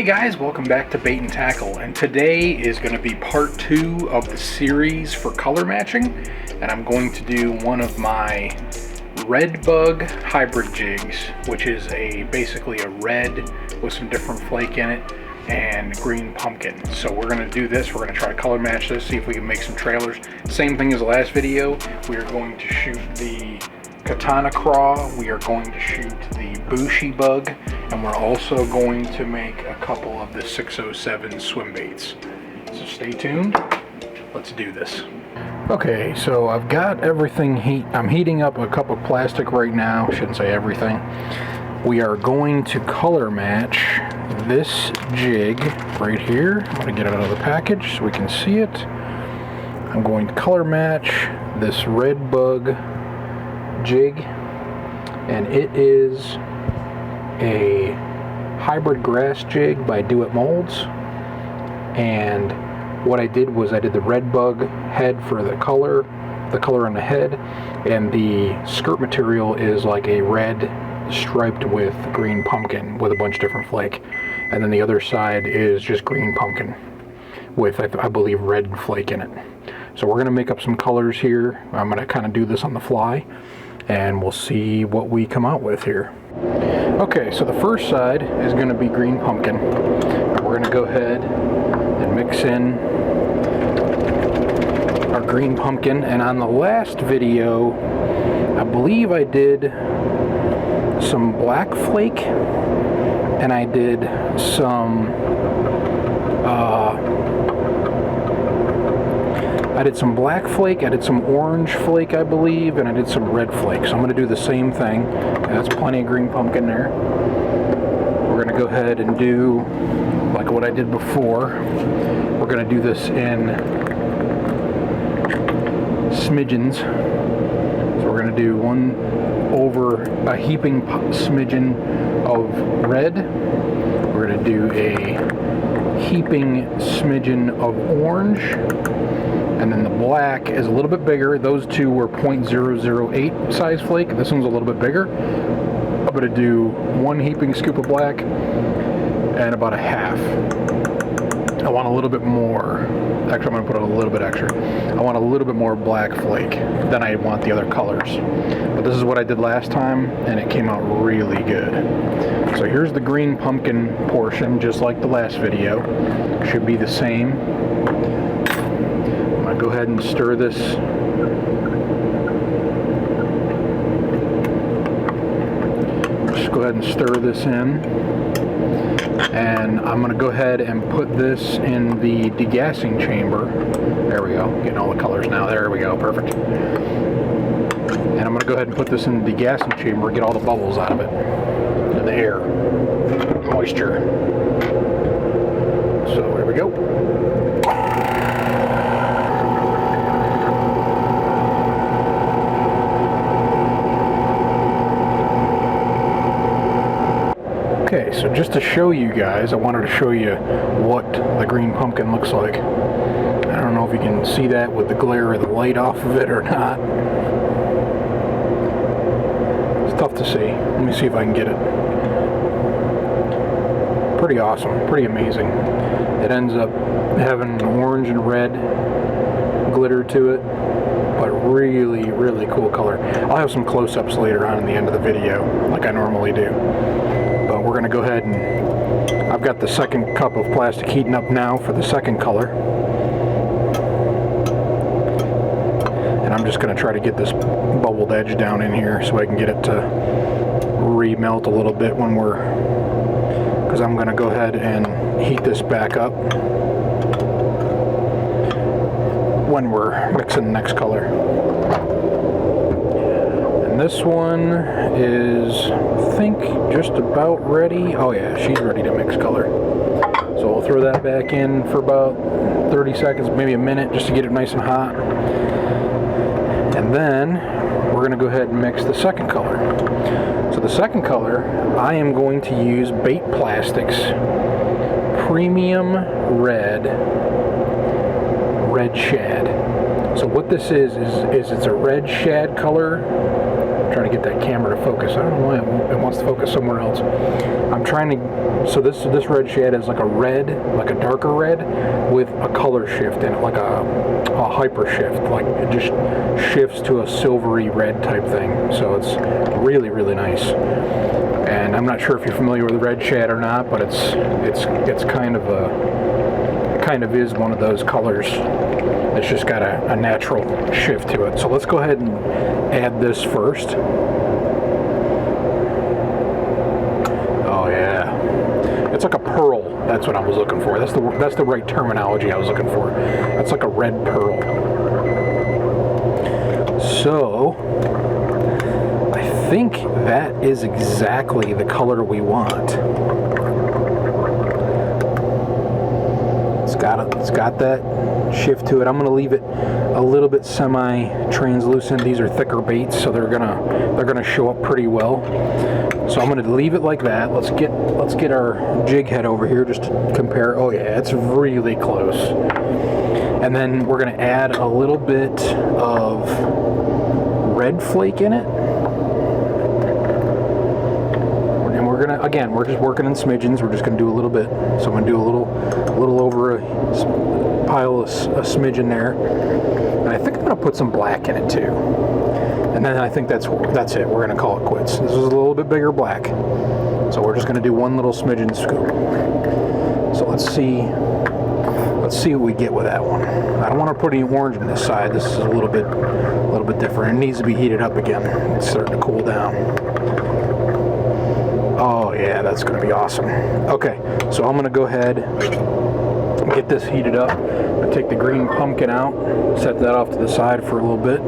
guys, welcome back to Bait and Tackle, and today is going to be part 2 of the series for color matching, and I'm going to do one of my red bug hybrid jigs, which is basically a red with some different flake in it and green pumpkin. So we're going to do this, we're going to try to color match this, see if we can make some trailers. Same thing as the last video, we are going to shoot the Katana Craw, we are going to shoot the Bushi Bug, and we're also going to make a couple of the 607 swim baits. So stay tuned, let's do this. Okay, so I've got everything I'm heating up a cup of plastic right now, shouldn't say everything. We are going to color match this jig right here. I'm going to get it out of the package so we can see it. I'm going to color match this red bug jig, and it is a hybrid grass jig by Do It Molds. And what I did was I did the red bug head for the color on the head, and the skirt material is like a red striped with green pumpkin with a bunch of different flake, and then the other side is just green pumpkin with I believe red flake in it. So we're going to make up some colors here. I'm going to kind of do this on the fly, and we'll see what we come out with here. Okay, so the first side is going to be green pumpkin. We're going to go ahead and mix in our green pumpkin, and on the last video I believe I did some black flake and I did some black flake, I did some orange flake I believe, and I did some red flake. So I'm going to do the same thing. That's plenty of green pumpkin there. We're going to go ahead and do like what I did before. We're going to do this in smidgens. So we're going to do one over a heaping smidgen of red. We're going to do a heaping smidgen of orange. And then the black is a little bit bigger. Those two were 0.008 size flake. This one's a little bit bigger. I'm going to do one heaping scoop of black and about a half. I want a little bit more. Actually, I'm going to put a little bit extra. I want a little bit more black flake than I want the other colors. But this is what I did last time, and it came out really good. So here's the green pumpkin portion, just like the last video. Should be the same. I'm going to go ahead and stir this. Just go ahead and stir this in. And I'm going to go ahead and put this in the degassing chamber. There we go. Getting all the colors now. There we go. Perfect. And I'm going to go ahead and put this in the degassing chamber, get all the bubbles out of it. And the air. Moisture. So there we go. Okay, so just to show you guys, I wanted to show you what the green pumpkin looks like. I don't know if you can see that with the glare of the light off of it or not. It's tough to see. Let me see if I can get it. Pretty awesome, pretty amazing. It ends up having orange and red glitter to it, but really, really cool color. I'll have some close-ups later on in the end of the video, like I normally do. But we're going to go ahead and I've got the second cup of plastic heating up now for the second color. And I'm just going to try to get this bubbled edge down in here so I can get it to remelt a little bit because I'm going to go ahead and heat this back up when we're mixing the next color. And this one is, I think, just about ready. Oh yeah, she's ready to mix color. So we'll throw that back in for about 30 seconds, maybe a minute, just to get it nice and hot. And then we're going to go ahead and mix the second color. So the second color, I am going to use Bait Plastics Premium Red Shad. So what this is it's a red shad color trying to get that camera to focus. I don't know why it wants to focus somewhere else. I'm trying to, so this red shade is like a red, like a darker red with a color shift in it, like a hyper shift, like it just shifts to a silvery red type thing. So it's really, really nice. And I'm not sure if you're familiar with red shad or not, but it's kind of is one of those colors. It's just got a natural shift to it. So let's go ahead and add this first. Oh yeah, it's like a pearl. That's what I was looking for. That's the right terminology I was looking for. That's like a red pearl. So I think that is exactly the color we want. It's got that shift to it. I'm going to leave it a little bit semi-translucent. These are thicker baits, so they're gonna show up pretty well. So I'm going to leave it like that. Let's get our jig head over here just to compare. Oh yeah, it's really close. And then we're going to add a little bit of red flake in it. We're just working in smidgens. We're just going to do a little bit. So I'm going to do a little over a pile of a smidgen there. And I think I'm going to put some black in it too. And then I think that's it. We're going to call it quits. This is a little bit bigger black. So we're just going to do one little smidgen scoop. So let's see what we get with that one. I don't want to put any orange on this side. This is a little bit different. It needs to be heated up again. It's starting to cool down. Oh yeah, that's going to be awesome. Okay, so I'm going to go ahead and get this heated up. I'm going to take the green pumpkin out, set that off to the side for a little bit,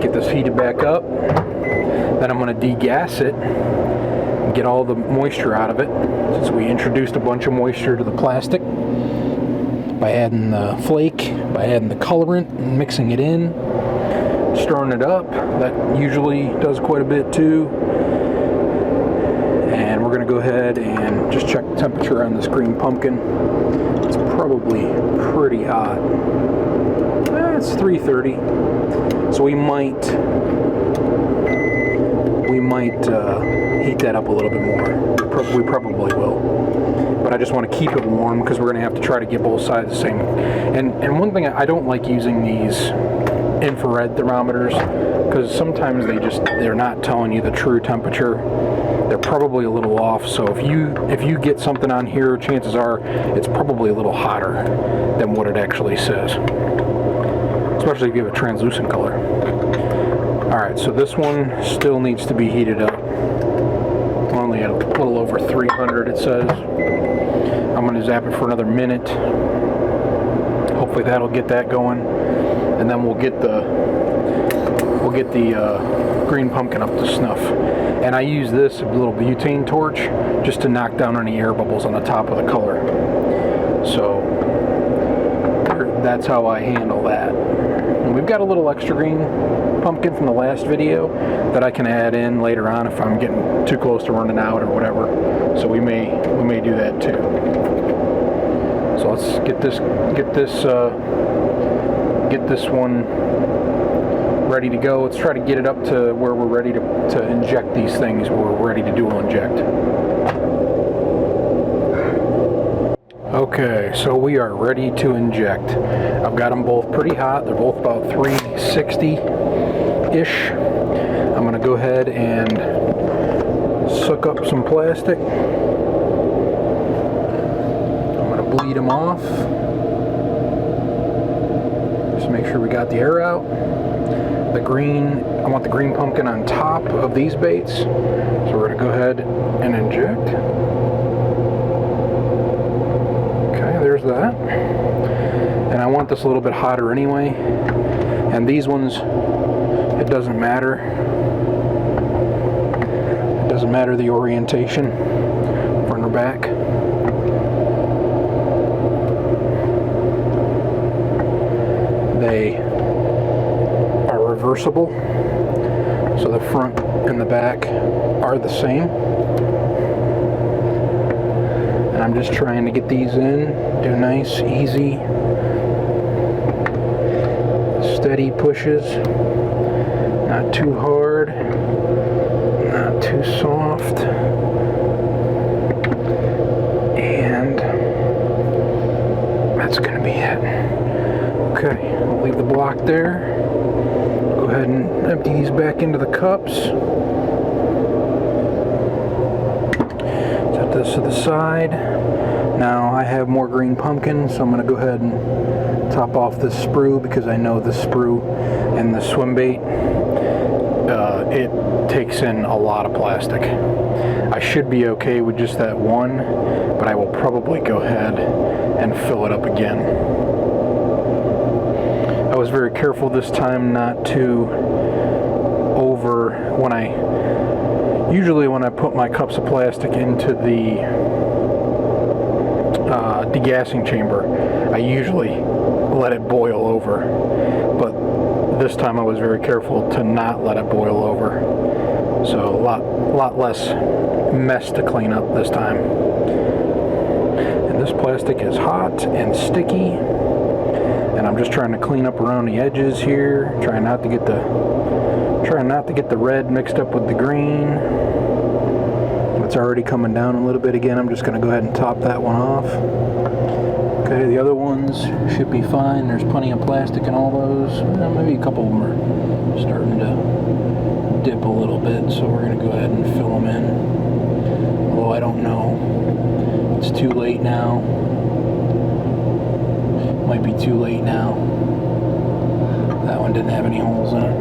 get this heated back up. Then I'm going to degas it and get all the moisture out of it, since we introduced a bunch of moisture to the plastic by adding the flake, by adding the colorant and mixing it in, stirring it up. That usually does quite a bit too. And we're going to go ahead and just check the temperature on this green pumpkin. It's probably pretty hot. It's 330. So we might heat that up a little bit more. We probably will. But I just want to keep it warm because we're going to have to try to get both sides the same. And one thing, I don't like using these infrared thermometers because sometimes they're not telling you the true temperature. They're probably a little off, so if you get something on here, chances are it's probably a little hotter than what it actually says, especially if you have a translucent color. Alright, so this one still needs to be heated up. Only at a little over 300 it says. I'm going to zap it for another minute. Hopefully that'll get that going, and then we'll get the green pumpkin up to snuff. And I use this little butane torch just to knock down any air bubbles on the top of the color. So that's how I handle that. And we've got a little extra green pumpkin from the last video that I can add in later on if I'm getting too close to running out or whatever. So we may do that too. So let's get this one ready to go. Let's try to get it up to where we're ready to inject these things, where we're ready to dual inject. Okay, so we are ready to inject. I've got them both pretty hot. They're both about 360-ish. I'm going to go ahead and suck up some plastic. I'm going to bleed them off. Just make sure we got the air out. I want the green pumpkin on top of these baits, so we're going to go ahead and inject. Okay, there's that. And I want this a little bit hotter anyway, and these ones, it doesn't matter. It doesn't matter the orientation, front or back. They reversible, so the front and the back are the same. And I'm just trying to get these in, do nice, easy, steady pushes, not too hard. too soft. And that's going to be it. Okay, I'll leave the block there. Go ahead and empty these back into the cups. Set this to the side. Now I have more green pumpkin, so I'm going to go ahead and top off this sprue because I know the sprue and the swim bait, it takes in a lot of plastic. I should be okay with just that one, but I will probably go ahead and fill it up again. I was very careful this time not to usually when I put my cups of plastic into the degassing chamber, I usually let it boil over, but this time I was very careful to not let it boil over, so a lot less mess to clean up this time. And this plastic is hot and sticky, and I'm just trying to clean up around the edges here, trying not to get the red mixed up with the green. It's already coming down a little bit again. I'm just going to go ahead and top that one off. Okay, the other ones should be fine. There's plenty of plastic in all those. Maybe a couple of them are starting to dip a little bit, so we're going to go ahead and fill them in. Although I don't know. It's too late now. Might be too late now. That one didn't have any holes in it.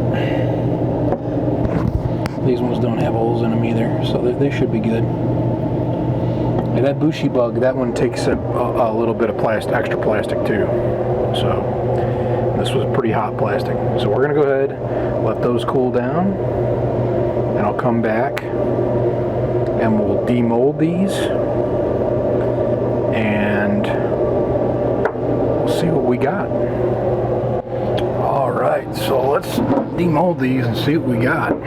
These ones don't have holes in them either, so they should be good. And that bushy bug, that one takes a little bit of extra plastic too. So this was pretty hot plastic. So we're gonna go ahead, let those cool down, and I'll come back and we'll demold these, and we'll see what we got. All right, so let's demold these and see what we got.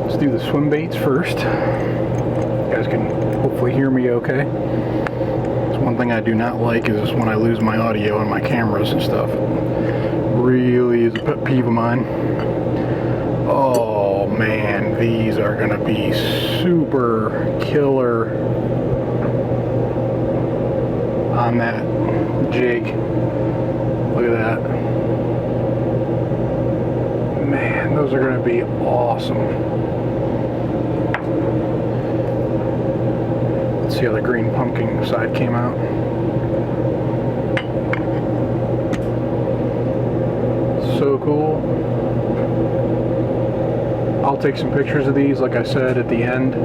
Let's do the swim baits first. You guys can hopefully hear me okay. It's one thing I do not like is when I lose my audio on my cameras and stuff. Really is a pet peeve of mine. Oh man, these are gonna be super killer on that jig. Look at that. Man, those are gonna be awesome. See how the green pumpkin side came out. So cool. I'll take some pictures of these, like I said, at the end,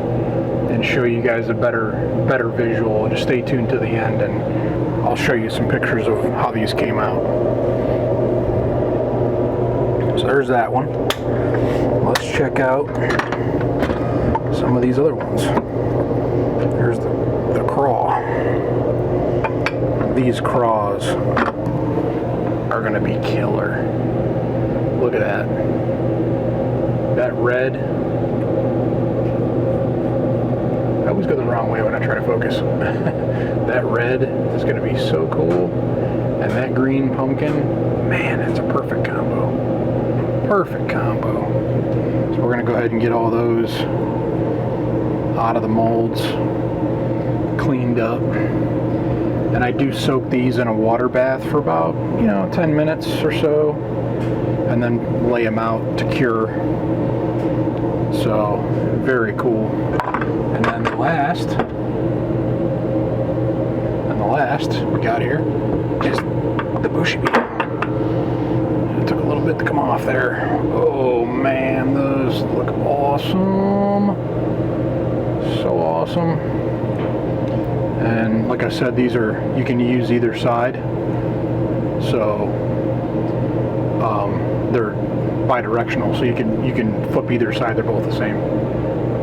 and show you guys a better visual. Just stay tuned to the end, and I'll show you some pictures of how these came out. So there's that one. Let's check out some of these other ones. There's the craw. These craws are gonna be killer. Look at that. That red. I always go the wrong way when I try to focus. That red is gonna be so cool. And that green pumpkin, man, that's a perfect combo. Perfect combo. So we're gonna go ahead and get all those out of the molds, cleaned up, and I do soak these in a water bath for about 10 minutes or so, and then lay them out to cure. So very cool. And then the last we got here is the bushy bee. It took a little bit to come off there. Oh man, those look awesome. So awesome. And like I said, these are, you can use either side, so they're bi-directional, so you can flip either side. They're both the same.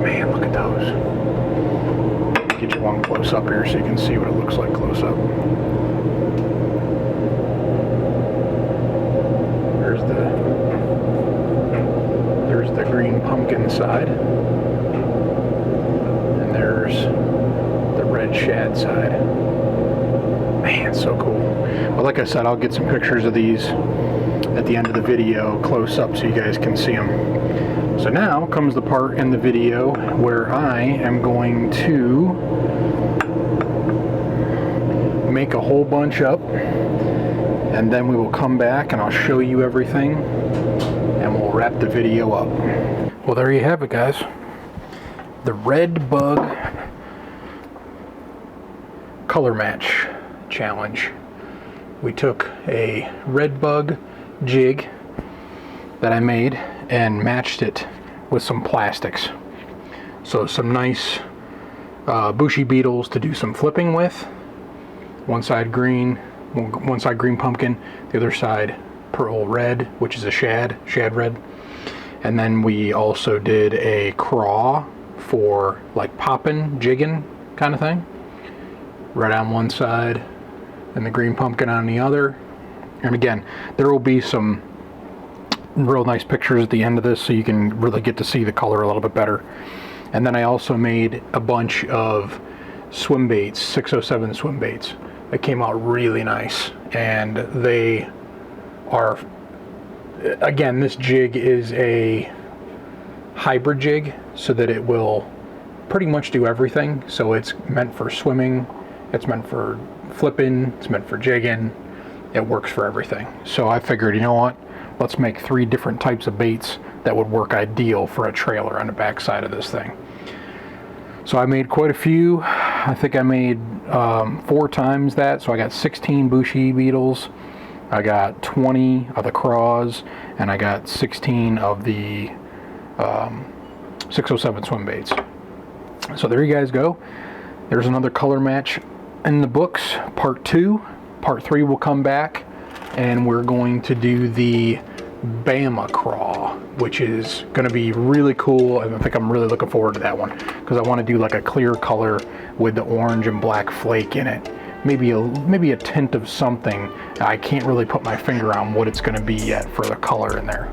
Man, look at those. Get you one close up here so you can see what it looks like close up. There's the green pumpkin side. There's the red shad side. Man, so cool. Well, like I said, I'll get some pictures of these at the end of the video close up so you guys can see them. So now comes the part in the video where I am going to make a whole bunch up, and then we will come back and I'll show you everything and we'll wrap the video up. Well, there you have it, guys. The Red Bug color match challenge. We took a Red Bug jig that I made and matched it with some plastics. So some nice bushy beetles to do some flipping with. One side green pumpkin, the other side pearl red, which is a shad red. And then we also did a craw for like popping, jigging kind of thing. Red on one side and the green pumpkin on the other. And again, there will be some real nice pictures at the end of this so you can really get to see the color a little bit better. And then I also made a bunch of swim baits, 607 swim baits. They came out really nice, and they are, again, this jig is a hybrid jig so that it will pretty much do everything. So it's meant for swimming, it's meant for flipping, it's meant for jigging. It works for everything. So I figured, you know what, let's make 3 different types of baits that would work ideal for a trailer on the back side of this thing. So I made quite a few. I think I made 4 times that, so I got 16 bushy beetles, I got 20 of the craws, and I got 16 of the 607 swim baits. So there you guys go. There's another color match in the books, part 2. Part 3 will come back, and we're going to do the Bama Craw, which is going to be really cool, and I think I'm really looking forward to that one because I want to do like a clear color with the orange and black flake in it. Maybe a tint of something. I can't really put my finger on what it's going to be yet for the color in there,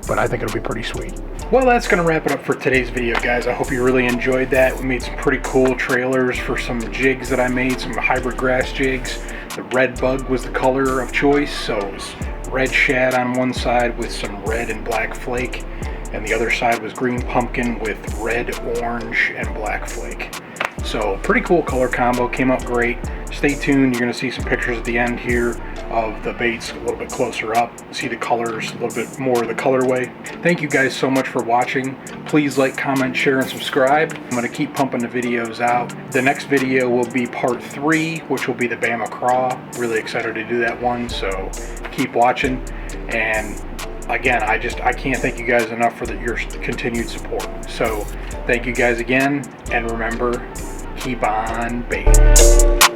but I think it'll be pretty sweet. Well, that's going to wrap it up for today's video, guys. I hope you really enjoyed that. We made some pretty cool trailers for some jigs that I made, some hybrid grass jigs. The Red Bug was the color of choice, so it was red shad on one side with some red and black flake, and the other side was green pumpkin with red, orange, and black flake. So pretty cool color combo, came out great. Stay tuned, you're going to see some pictures at the end here of the baits a little bit closer up, see the colors, a little bit more of the colorway. Thank you guys so much for watching. Please like, comment, share, and subscribe. I'm going to keep pumping the videos out. The next video will be part 3, which will be the Bama Craw. Really excited to do that one, so keep watching. And again, I can't thank you guys enough for your continued support. So thank you guys again, and remember, keep on baiting.